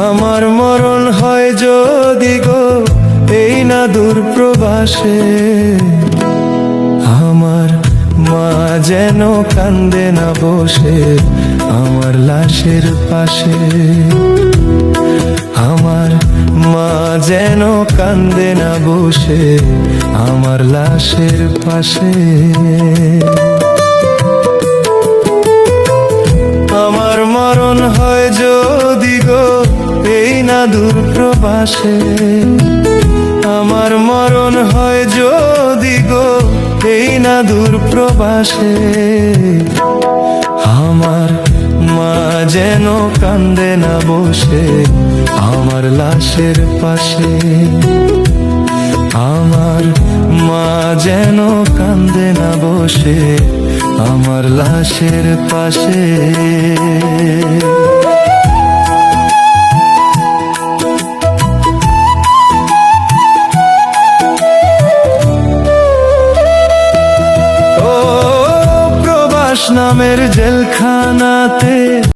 আমার মরণ হয় যদি গো এই না দূর প্রবাসে, আমার মা যেন কান্দে না বসে আমার লাশের পাশে। আমার মা যেন কান্দে না বসে আমার লাশের পাশে। আমার মরণ হয় যদি গো এই না দূর প্রবাসে, আমার মরণ হয় যদি গো এই না দূর প্রবাসে। আমার মা যেন কান্দে না বসে আমার লাশের পাশে। আমার মা যেন কান্দে না বসে আমার লাশের পাশে। ও প্রবাস নামের জেলখানাতে